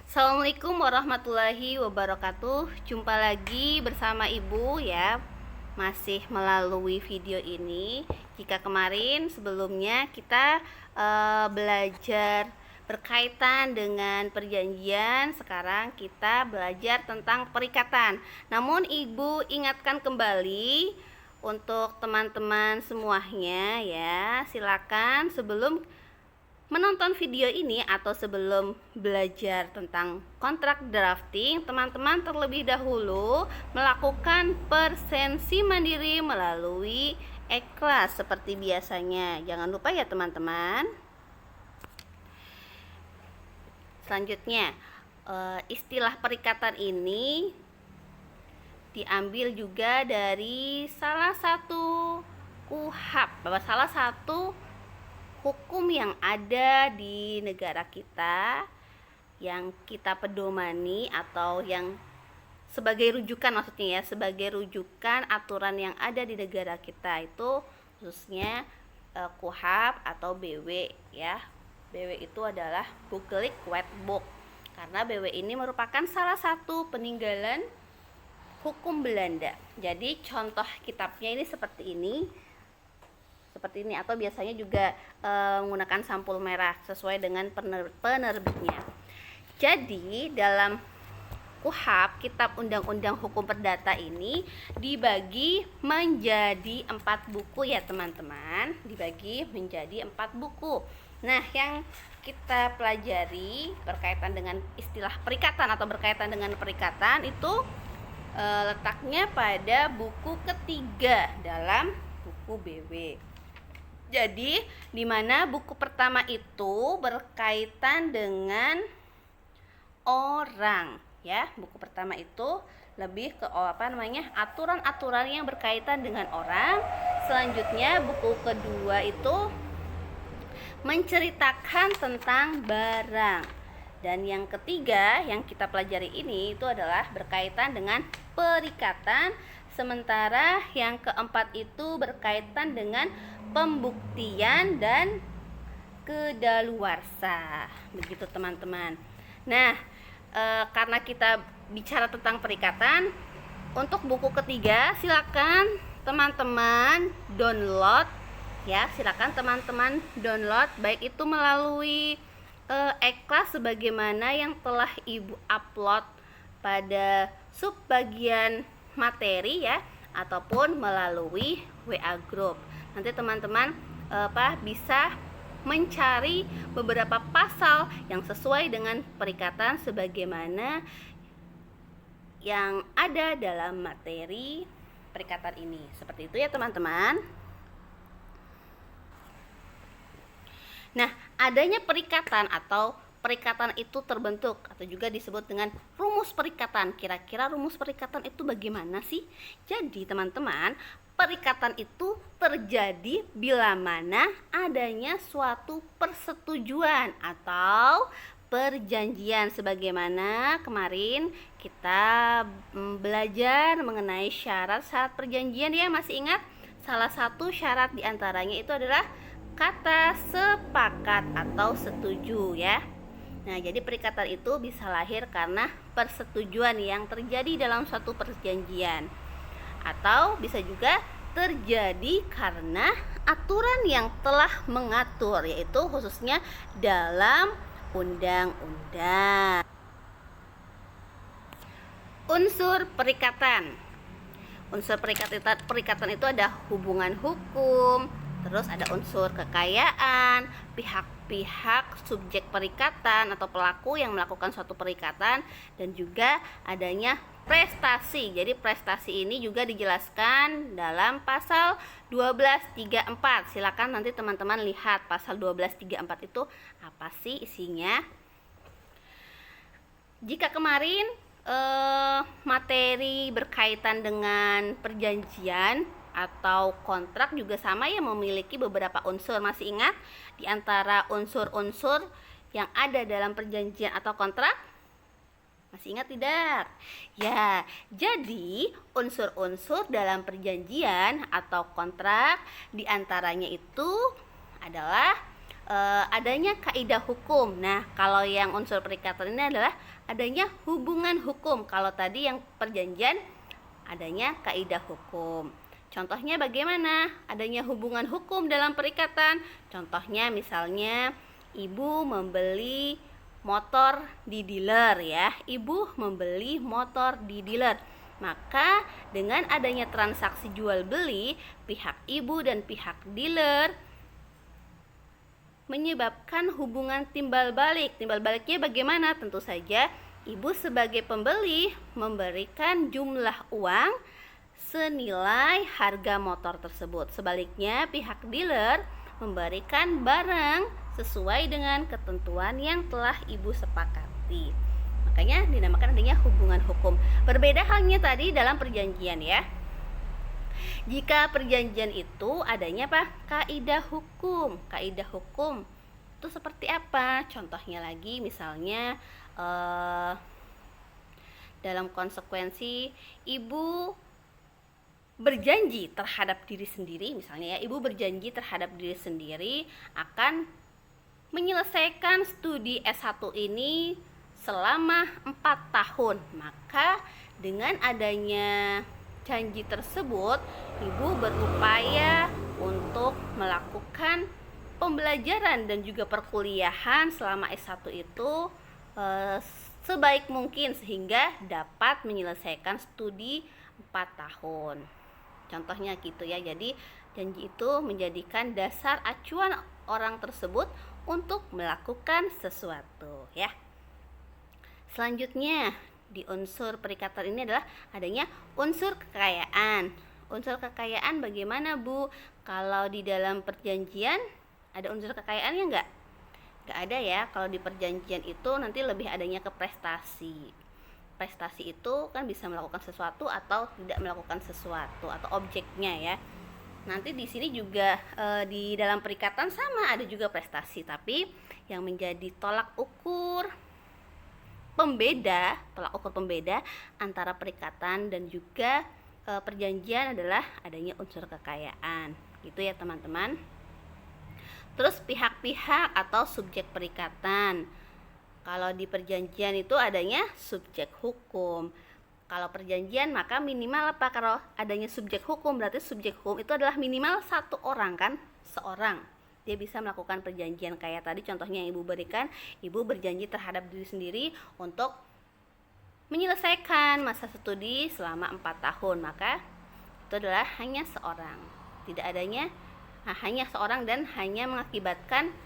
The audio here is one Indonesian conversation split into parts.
Assalamualaikum warahmatullahi wabarakatuh. Jumpa lagi bersama Ibu ya. Masih melalui video ini. Jika kemarin sebelumnya kita belajar berkaitan dengan perjanjian, sekarang kita belajar tentang perikatan. Namun Ibu ingatkan kembali untuk teman-teman semuanya ya. Silakan sebelum menonton video ini atau sebelum belajar tentang kontrak drafting, teman-teman terlebih dahulu melakukan persensi mandiri melalui E-Class seperti biasanya. Jangan lupa ya teman-teman. Selanjutnya, istilah perikatan ini diambil juga dari salah satu KUHP, salah satu hukum yang ada di negara kita yang kita pedomani atau yang sebagai rujukan, maksudnya ya, sebagai rujukan aturan yang ada di negara kita itu khususnya KUHP atau BW ya. BW itu adalah Bucolic Wet Book, karena BW ini merupakan salah satu peninggalan hukum Belanda. Jadi contoh kitabnya ini seperti ini atau biasanya juga menggunakan sampul merah sesuai dengan penerbitnya. Jadi dalam KUHP, Kitab Undang-Undang Hukum Perdata ini dibagi menjadi 4 buku ya teman-teman, dibagi menjadi 4 buku. Nah, yang kita pelajari berkaitan dengan istilah perikatan atau berkaitan dengan perikatan itu letaknya pada buku ketiga dalam buku BW. Jadi, di mana buku pertama itu berkaitan dengan orang, ya. Buku pertama itu lebih ke aturan-aturan yang berkaitan dengan orang. Selanjutnya, buku kedua itu menceritakan tentang barang. Dan yang ketiga yang kita pelajari ini itu adalah berkaitan dengan perikatan. Sementara yang keempat itu berkaitan dengan pembuktian dan kedaluarsa. Begitu teman-teman. Nah, karena kita bicara tentang perikatan, untuk buku ketiga silakan teman-teman download ya. Silakan teman-teman download baik itu melalui E-Class sebagaimana yang telah Ibu upload pada subbagian materi ya, ataupun melalui WA group. Nanti teman-teman bisa mencari beberapa pasal yang sesuai dengan perikatan sebagaimana yang ada dalam materi perikatan ini. Seperti itu ya teman-teman. Nah, adanya perikatan atau perikatan itu terbentuk atau juga disebut dengan rumus perikatan. Kira-kira rumus perikatan itu bagaimana sih? Jadi teman-teman, perikatan itu terjadi bila mana adanya suatu persetujuan atau perjanjian, sebagaimana kemarin kita belajar mengenai syarat-syarat perjanjian ya. Masih ingat? Salah satu syarat diantaranya itu adalah kata sepakat atau setuju ya. Nah, jadi perikatan itu bisa lahir karena persetujuan yang terjadi dalam suatu perjanjian, atau bisa juga terjadi karena aturan yang telah mengatur, yaitu khususnya dalam undang-undang. Unsur perikatan. Unsur perikatan itu ada hubungan hukum, terus ada unsur kekayaan, pihak-pihak subjek perikatan atau pelaku yang melakukan suatu perikatan, dan juga adanya prestasi. Jadi prestasi ini juga dijelaskan dalam pasal 1234. Silakan nanti teman-teman lihat pasal 1234 itu apa sih isinya. Jika kemarin materi berkaitan dengan perjanjian atau kontrak juga sama ya, memiliki beberapa unsur. Masih ingat di antara unsur-unsur yang ada dalam perjanjian atau kontrak? Masih ingat tidak? Ya, jadi unsur-unsur dalam perjanjian atau kontrak di antaranya itu adalah adanya kaidah hukum. Nah, kalau yang unsur perikatan ini adalah adanya hubungan hukum. Kalau tadi yang perjanjian adanya kaidah hukum. Contohnya bagaimana adanya hubungan hukum dalam perikatan? Contohnya misalnya ibu membeli motor di dealer ya. Ibu membeli motor di dealer. Maka dengan adanya transaksi jual beli, pihak ibu dan pihak dealer menyebabkan hubungan timbal balik. Timbal baliknya bagaimana? Tentu saja ibu sebagai pembeli memberikan jumlah uang senilai harga motor tersebut. Sebaliknya pihak dealer memberikan barang sesuai dengan ketentuan yang telah ibu sepakati. Makanya dinamakan adanya hubungan hukum. Berbeda halnya tadi dalam perjanjian ya. Jika perjanjian itu adanya apa? Kaidah hukum. Kaidah hukum itu seperti apa? Contohnya lagi misalnya dalam konsekuensi ibu berjanji terhadap diri sendiri, misalnya ya, ibu berjanji terhadap diri sendiri akan menyelesaikan studi S1 ini selama 4 tahun. Maka dengan adanya janji tersebut, ibu berupaya untuk melakukan pembelajaran dan juga perkuliahan selama S1 itu sebaik mungkin sehingga dapat menyelesaikan studi 4 tahun. Contohnya gitu ya. Jadi janji itu menjadikan dasar acuan orang tersebut untuk melakukan sesuatu ya. Selanjutnya di unsur perikatan ini adalah adanya unsur kekayaan. Unsur kekayaan bagaimana Bu? Kalau di dalam perjanjian ada unsur kekayaannya enggak? Enggak ada ya. Kalau di perjanjian itu nanti lebih adanya ke prestasi. Prestasi itu kan bisa melakukan sesuatu atau tidak melakukan sesuatu atau objeknya ya. Nanti di sini juga di dalam perikatan sama ada juga prestasi, tapi yang menjadi tolak ukur pembeda antara perikatan dan juga perjanjian adalah adanya unsur kekayaan. Gitu ya teman-teman. Terus pihak-pihak atau subjek perikatan. Kalau di perjanjian itu adanya subjek hukum. Kalau perjanjian maka minimal apa? Kalau adanya subjek hukum berarti subjek hukum itu adalah minimal satu orang kan? Seorang. Dia bisa melakukan perjanjian kayak tadi contohnya yang ibu berikan. Ibu berjanji terhadap diri sendiri untuk menyelesaikan masa studi selama 4 tahun. Maka itu adalah hanya seorang. Tidak adanya hanya seorang dan hanya mengakibatkan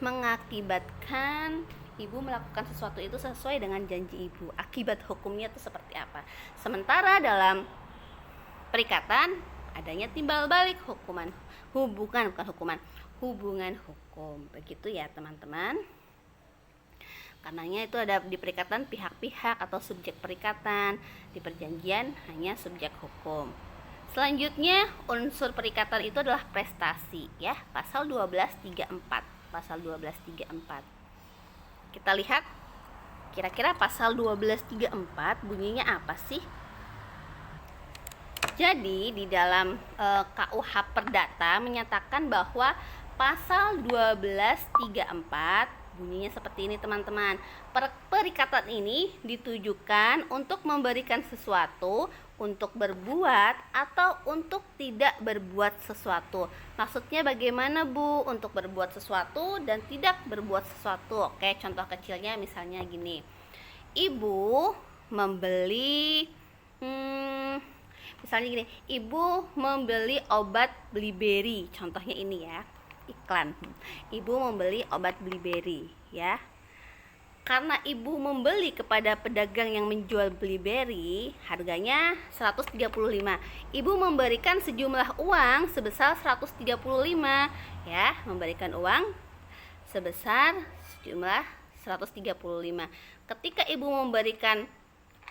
mengakibatkan ibu melakukan sesuatu itu sesuai dengan janji ibu. Akibat hukumnya itu seperti apa? Sementara dalam perikatan adanya timbal balik hubungan hukum. Begitu ya teman-teman. Karenanya itu ada di perikatan pihak-pihak atau subjek perikatan, di perjanjian hanya subjek hukum. Selanjutnya unsur perikatan itu adalah prestasi ya, pasal 1234. Kita lihat kira-kira pasal 1234 bunyinya apa sih? Jadi di dalam KUH Perdata menyatakan bahwa pasal 1234 bunyinya seperti ini teman-teman. Perikatan ini ditujukan untuk memberikan sesuatu, untuk berbuat atau untuk tidak berbuat sesuatu. Maksudnya bagaimana Bu? Untuk berbuat sesuatu dan tidak berbuat sesuatu. Oke, contoh kecilnya misalnya gini. Ibu membeli misalnya gini, ibu membeli obat Bliberi. Contohnya ini ya, iklan. Ibu membeli obat Bliberi ya. Karena ibu membeli kepada pedagang yang menjual Bliberi, harganya 135. Ibu memberikan sejumlah uang sebesar 135 ya, memberikan uang sebesar sejumlah 135. Ketika ibu memberikan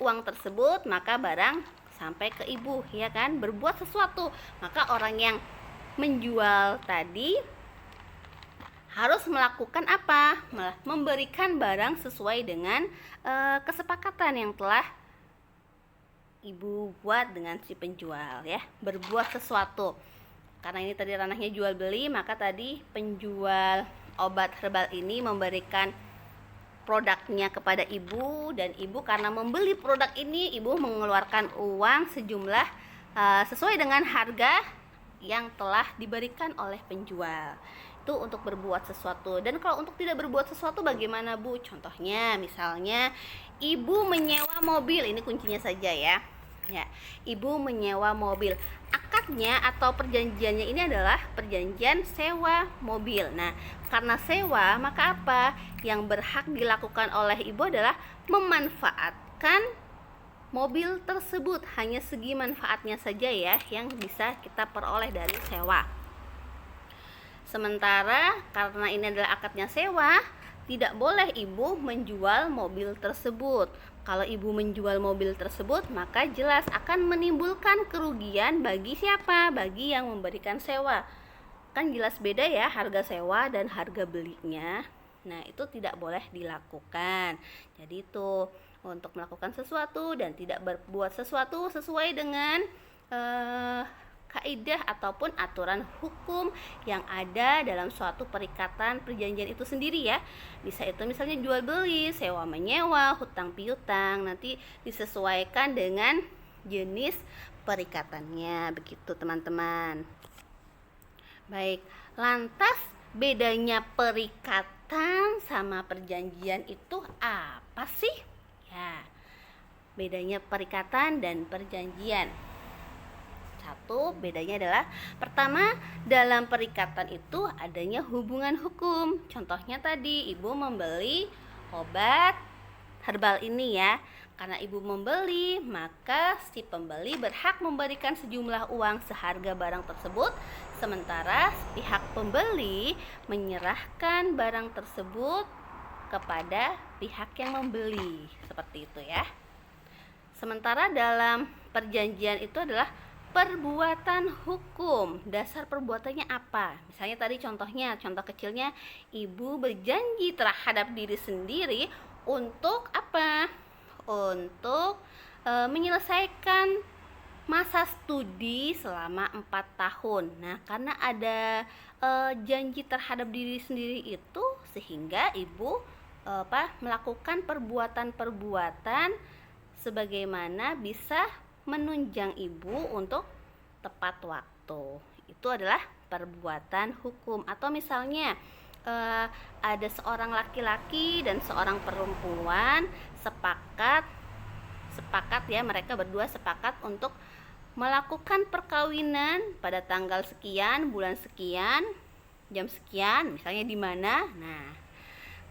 uang tersebut, maka barang sampai ke ibu ya kan, berbuat sesuatu. Maka orang yang menjual tadi harus melakukan apa? Memberikan barang sesuai dengan kesepakatan yang telah ibu buat dengan si penjual ya, berbuat sesuatu. Karena ini tadi ranahnya jual beli, maka tadi penjual obat herbal ini memberikan produknya kepada ibu, dan ibu karena membeli produk ini, ibu mengeluarkan uang sejumlah sesuai dengan harga yang telah diberikan oleh penjual. Itu untuk berbuat sesuatu. Dan kalau untuk tidak berbuat sesuatu bagaimana, Bu? Contohnya misalnya ibu menyewa mobil, ini kuncinya saja ya. Ya, ibu menyewa mobil. Akadnya atau perjanjiannya ini adalah perjanjian sewa mobil. Nah, karena sewa, maka apa yang berhak dilakukan oleh ibu adalah memanfaatkan mobil tersebut. Hanya segi manfaatnya saja ya yang bisa kita peroleh dari sewa. Sementara karena ini adalah akadnya sewa, tidak boleh ibu menjual mobil tersebut. Kalau ibu menjual mobil tersebut, maka jelas akan menimbulkan kerugian bagi siapa? Bagi yang memberikan sewa. Kan jelas beda ya harga sewa dan harga belinya. Nah, itu tidak boleh dilakukan. Jadi itu untuk melakukan sesuatu dan tidak berbuat sesuatu sesuai dengan kaidah ataupun aturan hukum yang ada dalam suatu perikatan perjanjian itu sendiri ya. Bisa itu misalnya jual beli, sewa menyewa, hutang piutang, nanti disesuaikan dengan jenis perikatannya, begitu teman-teman. Baik, lantas bedanya perikatan sama perjanjian itu apa sih? Ya, bedanya perikatan dan perjanjian. Satu, bedanya adalah pertama, dalam perikatan itu adanya hubungan hukum. Contohnya tadi ibu membeli obat herbal ini ya. Karena ibu membeli, maka si pembeli berhak memberikan sejumlah uang seharga barang tersebut, sementara pihak pembeli menyerahkan barang tersebut kepada pihak yang membeli. Seperti itu ya. Sementara dalam perjanjian itu adalah perbuatan hukum. Dasar perbuatannya apa? Misalnya tadi contoh kecilnya, ibu berjanji terhadap diri sendiri untuk apa? Untuk menyelesaikan masa studi selama 4 tahun. Nah, karena ada janji terhadap diri sendiri itu, sehingga ibu melakukan perbuatan-perbuatan sebagaimana bisa menunjang ibu untuk tepat waktu. Itu adalah perbuatan hukum. Atau misalnya ada seorang laki-laki dan seorang perempuan sepakat ya, mereka berdua sepakat untuk melakukan perkawinan pada tanggal sekian, bulan sekian, jam sekian, misalnya di mana. Nah,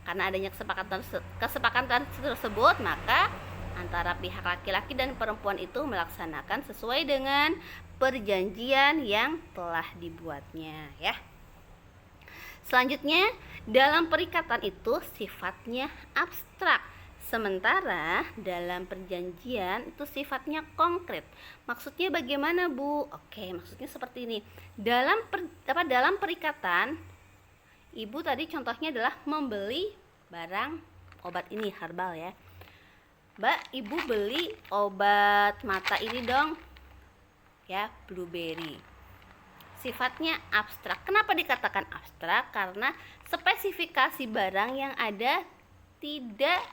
karena adanya kesepakatan tersebut, maka antara pihak laki-laki dan perempuan itu melaksanakan sesuai dengan perjanjian yang telah dibuatnya ya. Selanjutnya, dalam perikatan itu sifatnya abstrak, sementara dalam perjanjian itu sifatnya konkret. Maksudnya bagaimana, Bu? Oke, maksudnya seperti ini. Dalam perikatan, ibu tadi contohnya adalah membeli barang obat ini herbal ya. Mbak, ibu beli obat mata ini dong ya, blueberry. Sifatnya abstrak. Kenapa dikatakan abstrak? Karena spesifikasi barang yang ada tidak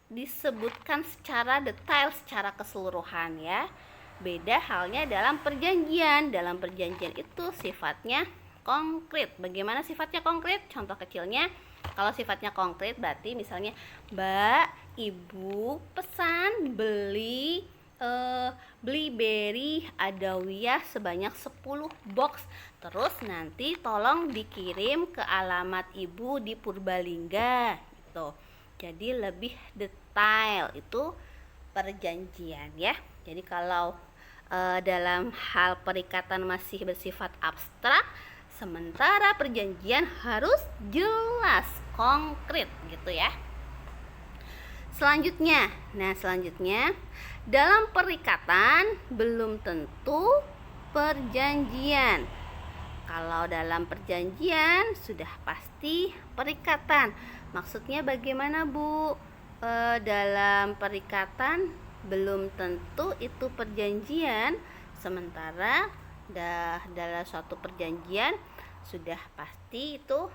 disebutkan secara detail, secara keseluruhan ya. Beda halnya dalam perjanjian. Dalam perjanjian itu sifatnya konkret. Bagaimana sifatnya konkret? Contoh kecilnya, kalau sifatnya konkret berarti misalnya, Mbak, ibu pesan beli blueberry adawiyah sebanyak 10 box. Terus nanti tolong dikirim ke alamat ibu di Purbalingga gitu. Jadi lebih detail, itu perjanjian ya. Jadi kalau dalam hal perikatan masih bersifat abstrak, sementara perjanjian harus jelas, konkret gitu ya. Selanjutnya, dalam perikatan belum tentu perjanjian. Kalau dalam perjanjian sudah pasti perikatan. Maksudnya bagaimana, Bu? Dalam perikatan belum tentu itu perjanjian, sementara dalam suatu perjanjian sudah pasti itu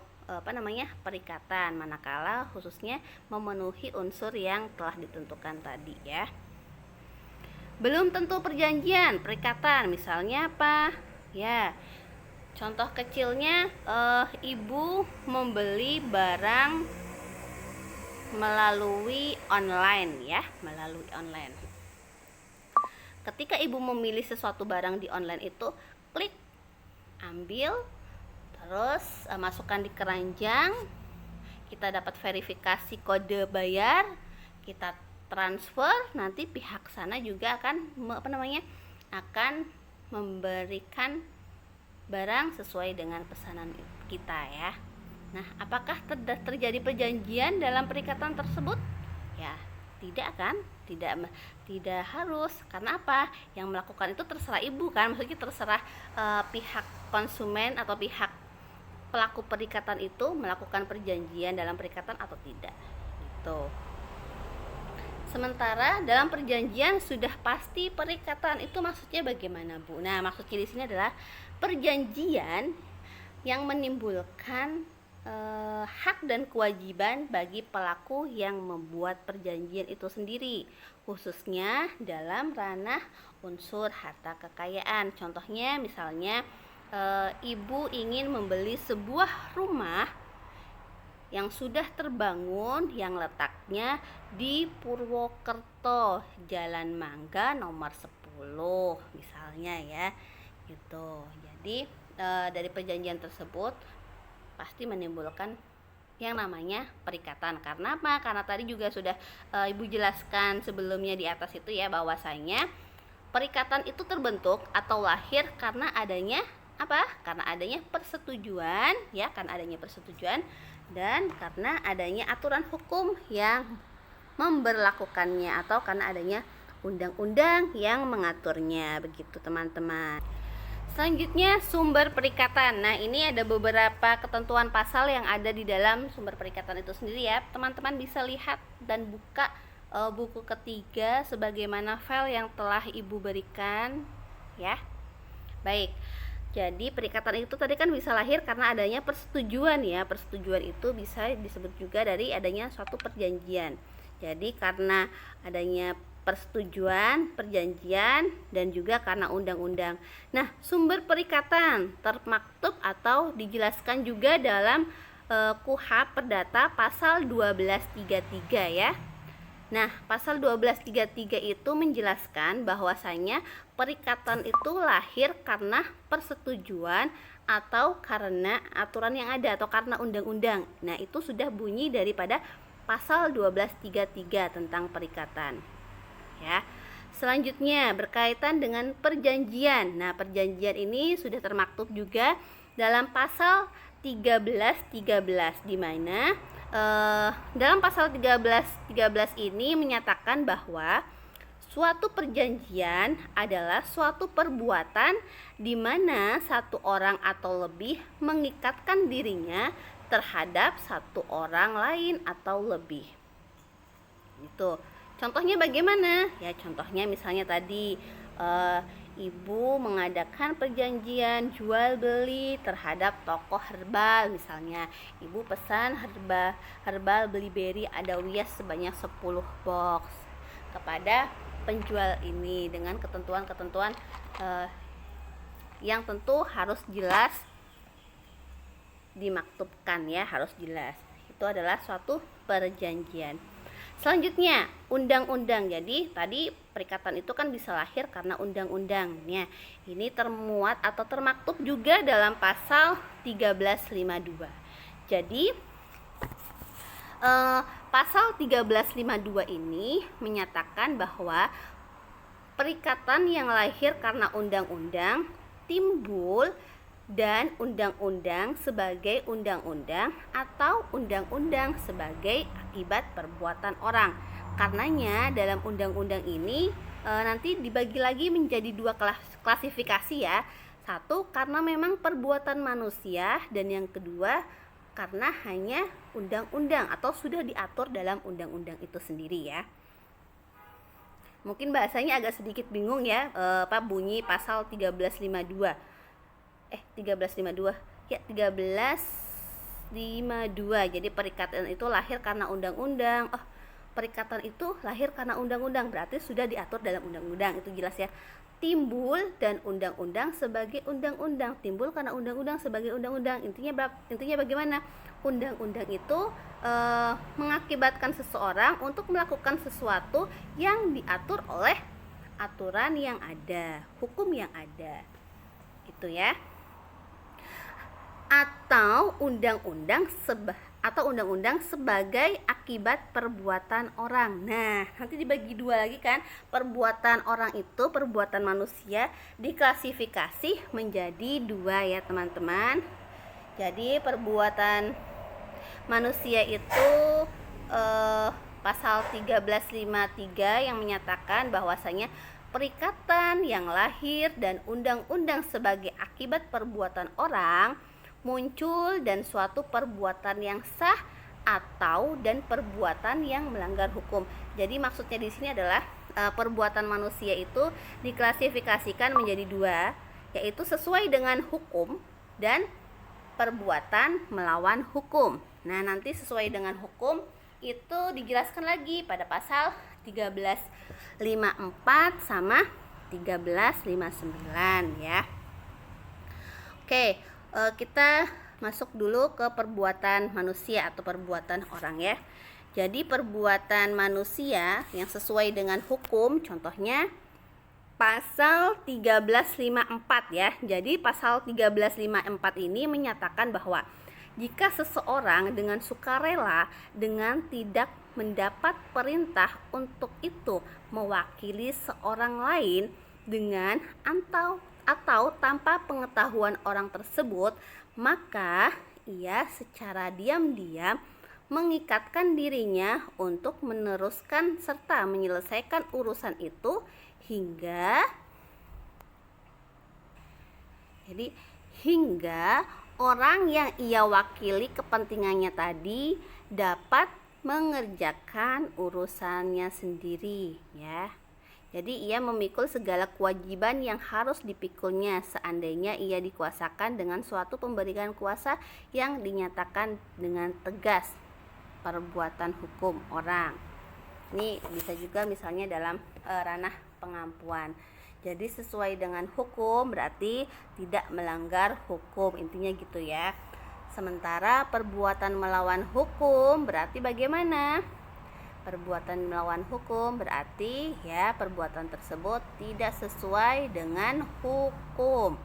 perikatan, manakala khususnya memenuhi unsur yang telah ditentukan tadi ya. Belum tentu perjanjian, perikatan, misalnya apa? Ya, contoh kecilnya ibu membeli barang melalui online ya, melalui online. Ketika ibu memilih sesuatu barang di online itu, klik, ambil, terus masukkan di keranjang, kita dapat verifikasi kode bayar, kita transfer, nanti pihak sana juga akan akan memberikan barang sesuai dengan pesanan kita ya. Nah, apakah terjadi perjanjian dalam perikatan tersebut? Ya, tidak kan? Tidak harus. Karena apa? Yang melakukan itu terserah ibu kan, maksudnya terserah pihak konsumen atau pihak pelaku perikatan itu melakukan perjanjian dalam perikatan atau tidak. Gitu. Sementara dalam perjanjian sudah pasti perikatan, itu maksudnya bagaimana, Bu? Nah, maksudnya di sini adalah perjanjian yang menimbulkan hak dan kewajiban bagi pelaku yang membuat perjanjian itu sendiri, khususnya dalam ranah unsur harta kekayaan. Contohnya misalnya ibu ingin membeli sebuah rumah yang sudah terbangun yang letaknya di Purwokerto, Jalan Mangga nomor 10 misalnya ya, gitu. Jadi dari perjanjian tersebut pasti menimbulkan yang namanya perikatan. Karena apa? Karena tadi juga sudah ibu jelaskan sebelumnya di atas itu ya, bahwasanya perikatan itu terbentuk atau lahir karena adanya apa? Karena adanya persetujuan ya, karena adanya persetujuan dan karena adanya aturan hukum yang memberlakukannya atau karena adanya undang-undang yang mengaturnya, begitu teman-teman. Selanjutnya sumber perikatan. Nah, ini ada beberapa ketentuan pasal yang ada di dalam sumber perikatan itu sendiri ya. Teman-teman bisa lihat dan buka buku ketiga sebagaimana file yang telah ibu berikan ya. Baik. Jadi perikatan itu tadi kan bisa lahir karena adanya persetujuan ya. Persetujuan itu bisa disebut juga dari adanya suatu perjanjian. Jadi karena adanya persetujuan, perjanjian, dan juga karena undang-undang. Nah, sumber perikatan termaktub atau dijelaskan juga dalam KUHP Perdata pasal 1233 ya. Nah, pasal 1233 itu menjelaskan bahwasanya perikatan itu lahir karena persetujuan atau karena aturan yang ada atau karena undang-undang. Nah, itu sudah bunyi daripada pasal 1233 tentang perikatan. Ya. Selanjutnya berkaitan dengan perjanjian. Nah, perjanjian ini sudah termaktub juga dalam pasal 1313 di mana dalam pasal 1313 ini menyatakan bahwa suatu perjanjian adalah suatu perbuatan di mana satu orang atau lebih mengikatkan dirinya terhadap satu orang lain atau lebih. Itu. Contohnya bagaimana? Ya, contohnya misalnya tadi ibu mengadakan perjanjian jual beli terhadap toko herbal, misalnya ibu pesan herbal Blueberry Adawiyas sebanyak 10 box kepada penjual ini dengan ketentuan-ketentuan yang tentu harus jelas dimaktubkan ya, harus jelas. Itu adalah suatu perjanjian. Selanjutnya undang-undang. Jadi tadi perikatan itu kan bisa lahir karena undang-undangnya. Ini termuat atau termaktub juga dalam pasal 1352. Jadi pasal 1352 ini menyatakan bahwa perikatan yang lahir karena undang-undang timbul dan undang-undang sebagai undang-undang atau undang-undang sebagai akibat perbuatan orang. Karenanya dalam undang-undang ini nanti dibagi lagi menjadi dua klasifikasi ya. Satu karena memang perbuatan manusia, dan yang kedua karena hanya undang-undang atau sudah diatur dalam undang-undang itu sendiri ya. Mungkin bahasanya agak sedikit bingung ya, bunyi pasal 1352. 1352. Ya, 1352. Jadi perikatan itu lahir karena undang-undang. Perikatan itu lahir karena undang-undang, berarti sudah diatur dalam undang-undang. Itu jelas ya. Timbul dan undang-undang sebagai undang-undang. Timbul karena undang-undang sebagai undang-undang. Intinya bagaimana? Undang-undang itu mengakibatkan seseorang untuk melakukan sesuatu yang diatur oleh aturan yang ada, hukum yang ada. Itu ya. Atau undang-undang sebagai akibat perbuatan orang. Nah, nanti dibagi dua lagi kan. Perbuatan orang itu, perbuatan manusia diklasifikasi menjadi dua ya teman-teman. Jadi perbuatan manusia itu pasal 1353 yang menyatakan bahwasanya perikatan yang lahir dan undang-undang sebagai akibat perbuatan orang muncul dan suatu perbuatan yang sah atau dan perbuatan yang melanggar hukum. Jadi maksudnya di sini adalah perbuatan manusia itu diklasifikasikan menjadi dua, yaitu sesuai dengan hukum dan perbuatan melawan hukum. Nah, nanti sesuai dengan hukum itu dijelaskan lagi pada pasal 1354 sama 1359 ya. Oke, kita masuk dulu ke perbuatan manusia atau perbuatan orang ya. Jadi perbuatan manusia yang sesuai dengan hukum, contohnya pasal 1354 ya. Jadi pasal 1354 ini menyatakan bahwa jika seseorang dengan sukarela dengan tidak mendapat perintah untuk itu mewakili seorang lain dengan atau tanpa pengetahuan orang tersebut, maka ia secara diam-diam mengikatkan dirinya untuk meneruskan serta menyelesaikan urusan itu hingga orang yang ia wakili kepentingannya tadi dapat mengerjakan urusannya sendiri ya. Jadi ia memikul segala kewajiban yang harus dipikulnya seandainya ia dikuasakan dengan suatu pemberian kuasa yang dinyatakan dengan tegas perbuatan hukum orang. Ini bisa juga misalnya dalam ranah pengampuan. Jadi sesuai dengan hukum berarti tidak melanggar hukum, intinya gitu ya. Sementara perbuatan melawan hukum berarti bagaimana? Perbuatan melawan hukum berarti ya perbuatan tersebut tidak sesuai dengan hukum.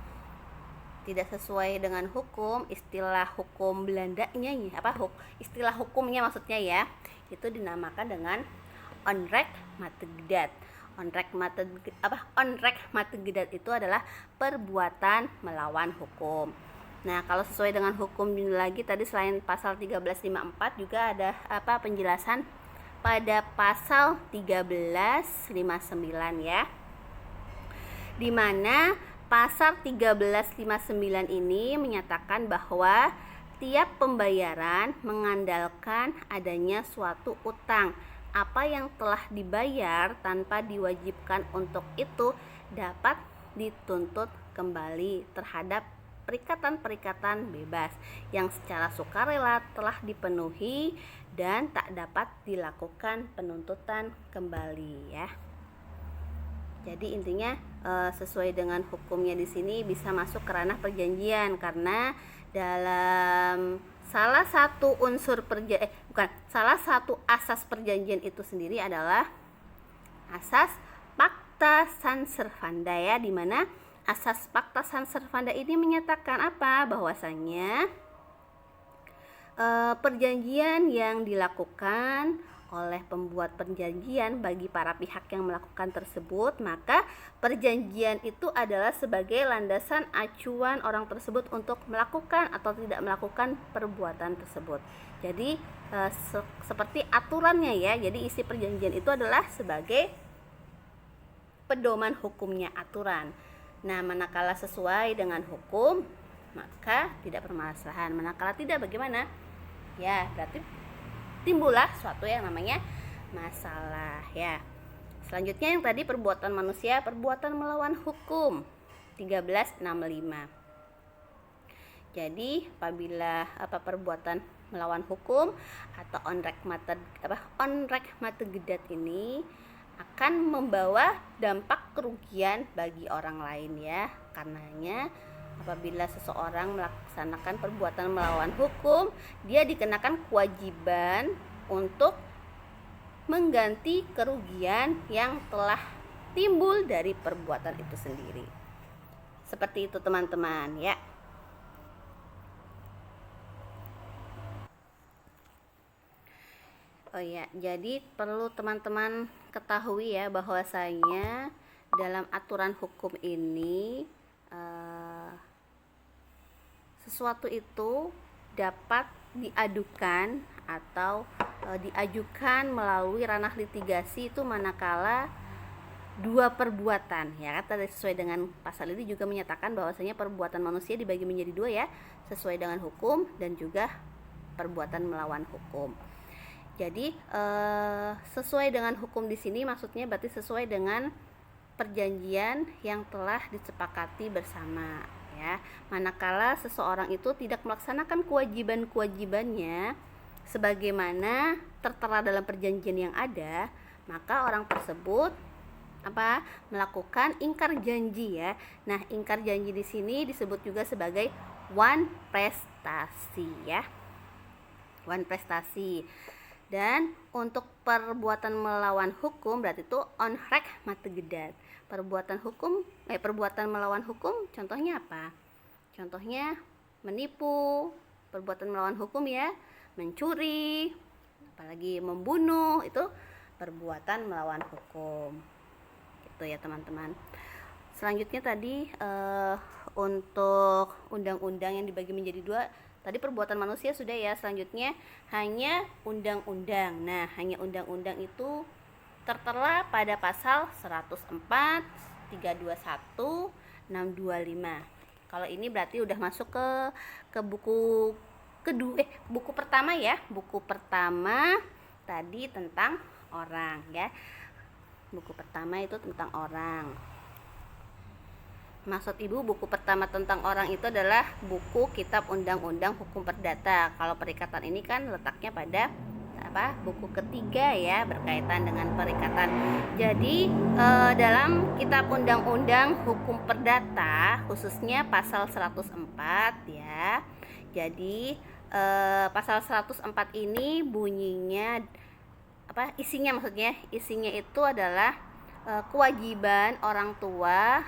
Tidak sesuai dengan hukum, istilah hukum Belandanya istilah hukumnya maksudnya ya, itu dinamakan dengan onrecht mategedat. Onrecht mategedat itu adalah perbuatan melawan hukum. Nah, kalau sesuai dengan hukum lagi tadi selain pasal 1354 juga ada penjelasan pada pasal 1359 ya. Di mana pasal 1359 ini menyatakan bahwa tiap pembayaran mengandalkan adanya suatu utang. Apa yang telah dibayar tanpa diwajibkan untuk itu dapat dituntut kembali terhadap perikatan-perikatan bebas yang secara sukarela telah dipenuhi dan tak dapat dilakukan penuntutan kembali ya. Jadi intinya sesuai dengan hukumnya di sini bisa masuk ke ranah perjanjian karena dalam salah satu asas perjanjian itu sendiri adalah asas Pacta Sunt Servanda ya, di mana asas Pacta Sunt Servanda ini menyatakan bahwasanya perjanjian yang dilakukan oleh pembuat perjanjian bagi para pihak yang melakukan tersebut, maka perjanjian itu adalah sebagai landasan acuan orang tersebut untuk melakukan atau tidak melakukan perbuatan tersebut. Jadi seperti aturannya ya. Jadi isi perjanjian itu adalah sebagai pedoman hukumnya, aturan. Nah, manakala sesuai dengan hukum maka tidak permasalahan. Manakala tidak, bagaimana? Ya, berarti timbullah suatu yang namanya masalah ya. Selanjutnya yang tadi perbuatan manusia, perbuatan melawan hukum 1365. Jadi apabila perbuatan melawan hukum atau onrek mate gedat ini akan membawa dampak kerugian bagi orang lain ya. Karenanya apabila seseorang melaksanakan perbuatan melawan hukum, dia dikenakan kewajiban untuk mengganti kerugian yang telah timbul dari perbuatan itu sendiri. Seperti itu teman-teman ya. Oh ya, jadi perlu teman-teman ketahui ya bahwasanya dalam aturan hukum ini sesuatu itu dapat diadukan atau diajukan melalui ranah litigasi itu manakala dua perbuatan ya, kata sesuai dengan pasal ini juga menyatakan bahwasanya perbuatan manusia dibagi menjadi dua ya, sesuai dengan hukum dan juga perbuatan melawan hukum. Jadi sesuai dengan hukum di sini maksudnya berarti sesuai dengan perjanjian yang telah disepakati bersama ya. Manakala seseorang itu tidak melaksanakan kewajiban-kewajibannya sebagaimana tertera dalam perjanjian yang ada, maka orang tersebut melakukan ingkar janji ya. Nah, ingkar janji di sini disebut juga sebagai wan prestasi ya. Wan prestasi. Dan untuk perbuatan melawan hukum berarti itu onrek mate gedat. Perbuatan melawan hukum contohnya apa? Contohnya menipu, perbuatan melawan hukum ya, mencuri, apalagi membunuh, itu perbuatan melawan hukum. Gitu ya teman-teman. Selanjutnya tadi untuk undang-undang yang dibagi menjadi dua, tadi perbuatan manusia sudah ya. Selanjutnya hanya undang-undang. Nah, hanya undang-undang itu tertera pada pasal 104, 321, 625. Kalau ini berarti udah masuk ke buku kedua, buku pertama ya. Buku pertama tadi tentang orang ya. Buku pertama itu tentang orang. Maksud ibu buku pertama tentang orang itu adalah buku kitab undang-undang hukum perdata. Kalau perikatan ini kan letaknya pada buku ketiga ya, berkaitan dengan perikatan. Jadi dalam kitab undang-undang hukum perdata khususnya pasal 104 ya. Jadi pasal 104 ini bunyinya isinya itu adalah kewajiban orang tua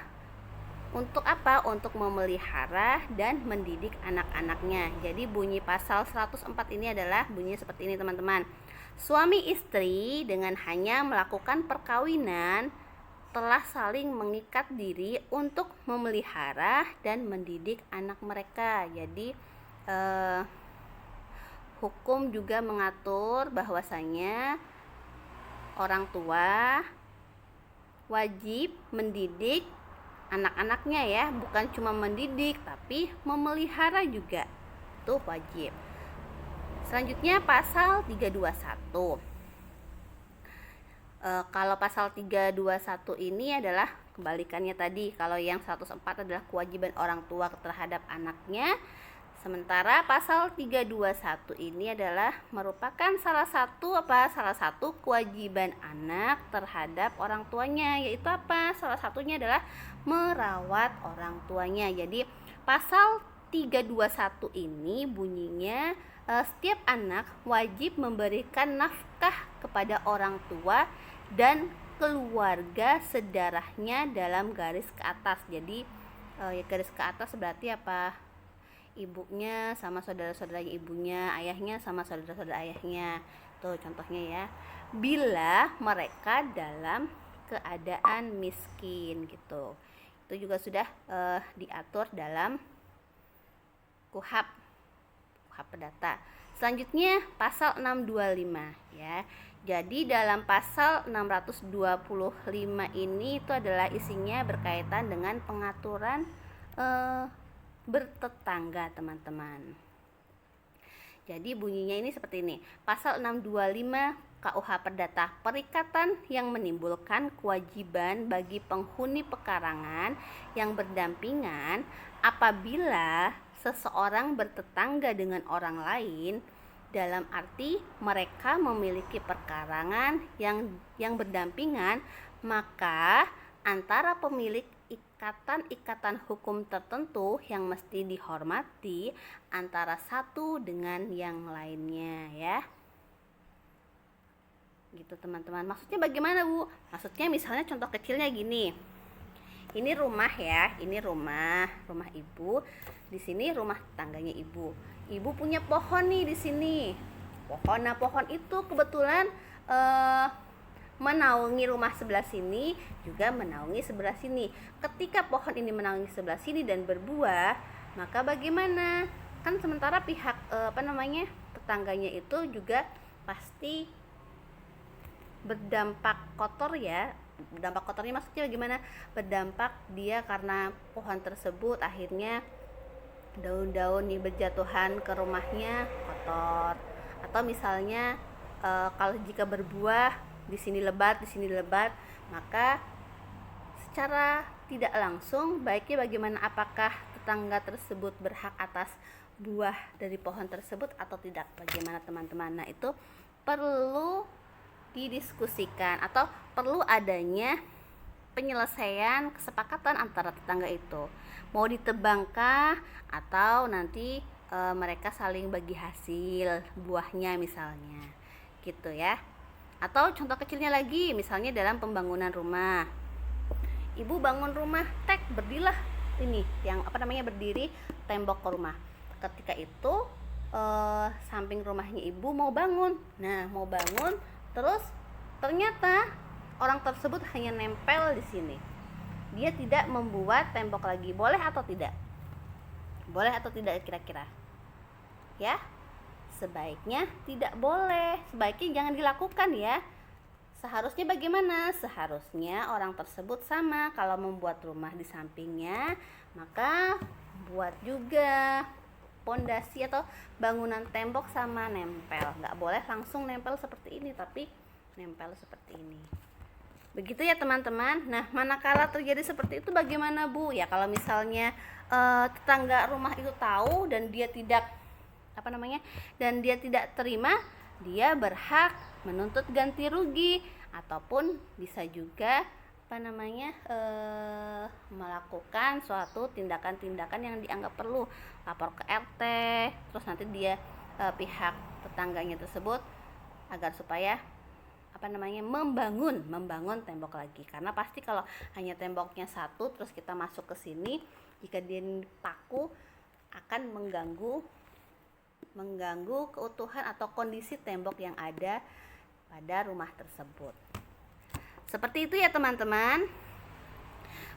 untuk untuk memelihara dan mendidik anak-anaknya. Jadi bunyi pasal 104 ini adalah bunyinya seperti ini teman-teman. Suami istri dengan hanya melakukan perkawinan telah saling mengikat diri untuk memelihara dan mendidik anak mereka. Jadi hukum juga mengatur bahwasanya orang tua wajib mendidik anak-anaknya ya, bukan cuma mendidik tapi memelihara juga, itu wajib. Selanjutnya pasal 321. Kalau pasal 321 ini adalah kebalikannya tadi. Kalau yang 104 adalah kewajiban orang tua terhadap anaknya, sementara pasal 321 ini adalah merupakan salah satu kewajiban anak terhadap orang tuanya, yaitu salah satunya adalah merawat orang tuanya. Jadi pasal 321 ini bunyinya setiap anak wajib memberikan nafkah kepada orang tua dan keluarga sedarahnya dalam garis ke atas. Jadi garis ke atas berarti ibunya sama saudara-saudaranya ibunya, ayahnya sama saudara-saudara ayahnya. Tuh contohnya ya. Bila mereka dalam keadaan miskin gitu. Itu juga sudah diatur dalam KUHP perdata. Selanjutnya pasal 625 ya. Jadi dalam pasal 625 ini itu adalah isinya berkaitan dengan pengaturan bertetangga teman-teman. Jadi bunyinya ini seperti ini. Pasal 625 KUH Perdata perikatan yang menimbulkan kewajiban bagi penghuni pekarangan yang berdampingan apabila seseorang bertetangga dengan orang lain, dalam arti mereka memiliki pekarangan yang berdampingan, maka antara pemilik ikatan-ikatan hukum tertentu yang mesti dihormati antara satu dengan yang lainnya, ya. Gitu teman-teman. Maksudnya bagaimana, Bu? Maksudnya misalnya contoh kecilnya gini. Ini rumah ya, ini rumah Ibu. Di sini rumah tetangganya Ibu. Ibu punya pohon nih di sini. Pohon itu kebetulan menaungi rumah sebelah sini, juga menaungi sebelah sini. Ketika pohon ini menaungi sebelah sini dan berbuah, maka bagaimana? Kan sementara pihak tetangganya itu juga pasti berdampak kotor ya. Berdampak kotornya maksudnya bagaimana? Berdampak dia karena pohon tersebut akhirnya daun-daun yang berjatuhan ke rumahnya kotor. Atau misalnya kalau jika berbuah di sini lebat, maka secara tidak langsung baiknya bagaimana, apakah tetangga tersebut berhak atas buah dari pohon tersebut atau tidak, bagaimana teman-teman. Nah, itu perlu didiskusikan atau perlu adanya penyelesaian kesepakatan antara tetangga itu. Mau ditebangkah atau nanti mereka saling bagi hasil buahnya misalnya. Gitu ya. Atau contoh kecilnya lagi, misalnya dalam pembangunan rumah. Ibu bangun rumah, berdirilah ini yang berdiri tembok ke rumah. Ketika itu samping rumahnya Ibu mau bangun. Nah, mau bangun terus ternyata orang tersebut hanya nempel di sini. Dia tidak membuat tembok lagi. Boleh atau tidak? Boleh atau tidak kira-kira? Ya? Sebaiknya tidak boleh. Sebaiknya jangan dilakukan ya. Seharusnya bagaimana? Seharusnya orang tersebut sama, kalau membuat rumah di sampingnya, maka buat juga pondasi atau bangunan tembok sama nempel. Nggak boleh langsung nempel seperti ini, tapi nempel seperti ini. Begitu ya teman-teman. Nah, manakala terjadi seperti itu bagaimana, Bu? Ya kalau misalnya tetangga rumah itu tahu dan dia tidak terima, dia berhak menuntut ganti rugi ataupun bisa juga melakukan suatu tindakan-tindakan yang dianggap perlu, lapor ke RT, terus nanti dia pihak tetangganya tersebut agar supaya membangun tembok lagi. Karena pasti kalau hanya temboknya satu terus kita masuk ke sini, jika dia paku akan mengganggu keutuhan atau kondisi tembok yang ada pada rumah tersebut. Seperti itu ya teman-teman.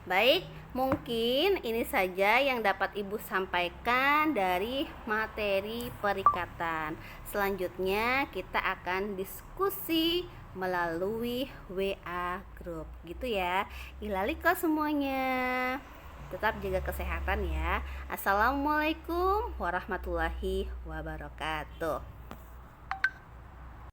Baik, mungkin ini saja yang dapat Ibu sampaikan dari materi perikatan. Selanjutnya kita akan diskusi melalui WA group gitu ya. Ilaliko semuanya. Tetap jaga kesehatan ya. Assalamualaikum warahmatullahi wabarakatuh.